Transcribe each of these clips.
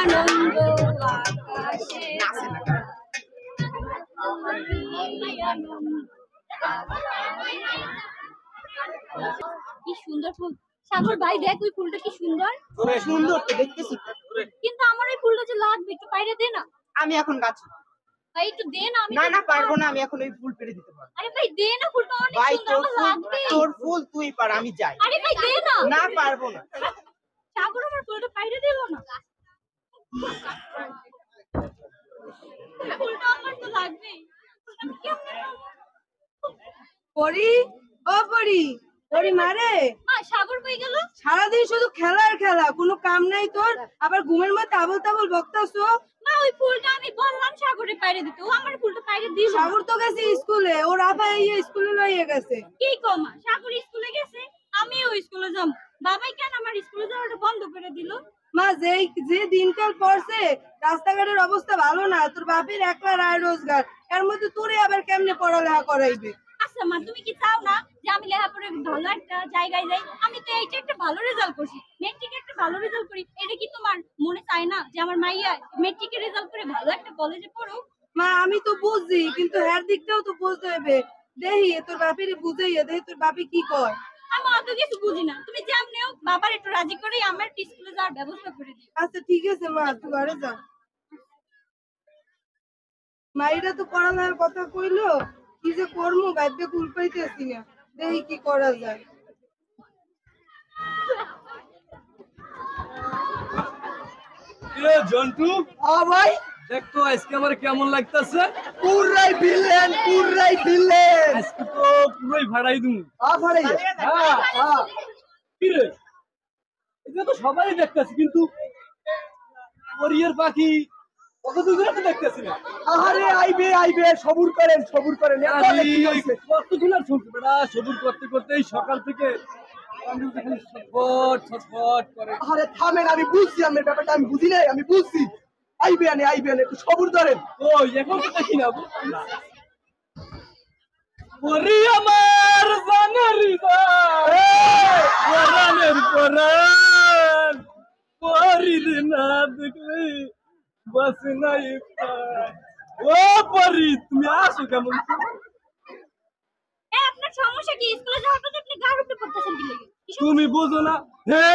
আনন্দ আকাশে কি সুন্দর ফুল। সাগর ভাই দেখ ওই ফুলটা কি সুন্দর। সুন্দর তো দেখতেছি, কিন্তু আমার ওই ফুলটা যে লাগবে, একটু বাইরে দে না। আমি এখন গাছ ভাই একটু দে না। আমি না পারবো না, আমি এখন ওই ফুল পেড়ে দিতে পারবো। আরে ভাই দে না, ফুলটা অনেক সুন্দর, আমার লাগবে। তোর ফুল তুই পার, আমি যাই। আরে ভাই দে না। না পারবো না। সাগর আমার ফুলটা বাইরে দিল না। ফুলটা আমার তো লাগবে। পরি ও পরি পরি মারে সাগর কই গেল? সারাদিন শুধু খেলার খেলা, কোনো কাম নাই তোর, আবার ঘুমের মধ্যে আবল তাবল বকতাছো। না ওই ফুলটা আমি বললাম সাগরে পাইরে দিতে, ও আমার ফুলটা পাইরে দিল। সাগর তো গেছে স্কুলে, ওর আফা স্কুলে লইয়ে গেছে। কি কমা, সাগর স্কুলে গেছে, আমিও স্কুলে যাব। বাবাই কেন আমার স্কুলে যাওয়াটা বন্ধ করে দিল? মা যে দিনকাল পড়ছে, রাস্তাঘাটের অবস্থা ভালো না, তোর বাপের একলা রায় রোজগার, এর মধ্যে তোরে আবার কেমনে পড়ালেখা করাইবে? আচ্ছা মা, তুমি কি চাও না যে আমি লেখাপড়ে ভালো একটা জায়গায় যাই? আমি তো এইটা একটা ভালো রেজাল্ট করছি, মেট্রিকে একটা ভালো রেজাল্ট করি, এটা কি তোমার মনে চায় না যে আমার মাইয়া মেট্রিকে রেজাল্ট করে ভালো একটা কলেজে পড়ো? মা আমি তো বুঝছি, কিন্তু হ্যার দিকটাও তো বুঝতে হবে। দেখি তোর বাপের বুঝাইয়া দেখি তোর বাপে কি কয়। আমি অত কিছু বুঝি না, তুমি যেমনি হোক বাবার একটু রাজি করে আমার স্কুলে যাওয়ার ব্যবস্থা করে দিও। আচ্ছা ঠিক আছে মা, তুই ঘরে যা। মাইরা তো পড়ালেখার কথা কইলো, কি যে করবো বাইরে কুল পাইতেছি না, দেখি কি করা যায়। জন্টু ভাই দেখতো আজকে আমার কেমন লাগতেছে? পুরাই ভিলেন আজকে তো পুরোই ভাড়াই দিমু। ভাড়াই কি রে, এটা তো সবাই দেখতেছি, কিন্তু পরিয়ের পাখি কত দূরে তো দেখতেছি না। আরে আইবে সবুর করেন কতদিন আর শুনছি বেটা, সবুর করতে করতে এই সকাল থেকে ছটফট করে। আরে থামেন, আমি বুঝছি আপনার ব্যাপারটা, আমি বুঝি নাই, আমি বুঝছি। আইবে একটু সবুর ধরেন। ওই এখন তো দেখি না। ওরে আমার জানারি পরাণের পরাণ, পরির না দেখলে বাসে নাই। ও পরি, তুমি আসো কেমন? আপনার সমস্যা কি? স্কুলে যাওয়ার পথে আপনি গাড়ি উঠে পড়তেছেন কি লাগে? তুমি বুঝো না,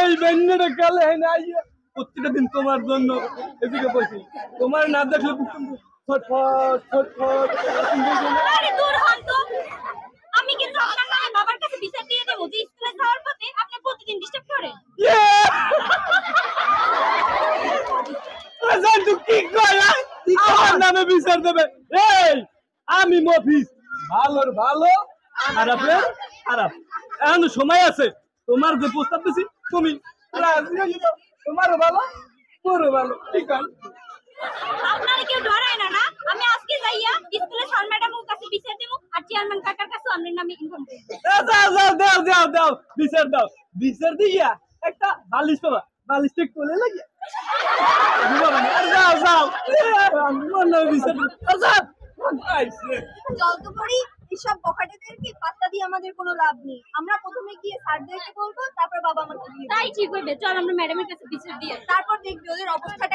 এই বেন্নেটা কালে নাই প্রত্যেকটা দিন তোমার জন্য এদিকে বসি, তোমার না দেখলে ছটফট। আরে দূর হন তো। আমি কিন্তু আপনার নামে বাবার কাছে বিচার দিয়ে দেবো যে স্কুলে যাওয়ার পথে আপনি প্রতিদিন ডিস্টার্ব করেন। জন্টু কি কয়, আমার নামে বিচার দেবে? এই আমি মফিস, ভালোর ভালো খারাপের খারাপ। এখন সময় আছে, তোমার যে প্রস্তাব দিছি তুমি তোমারও ভালো তোরও ভালো, ঠিক আছে? আপনারা কেউ ডরায় না? আমি আজকে যাইয়া স্কুলে স্যার ম্যাডামের কাছে বিচার দেবো আর চেয়ারম্যান কাকার কাছে আপনার নামে ইনফর্ম দেব। দাও বিচার দিয়া একটা বালিশ পাবা, বালিশটা কোলে লাগিয়ে যাও জলদপরি এসব বখাটেদেরকে পাত্তা দিয়ে আমাদের কোনো লাভ নেই। আমরা প্রথমে গিয়ে স্যারদেরকে বলবো, তারপর বাবা আমাকে দিয়ে তাই ঠিক হইবে। চল আমরা ম্যাডামের কাছে বিচার দিয়ে তারপর দেখবি ওদের অবস্থা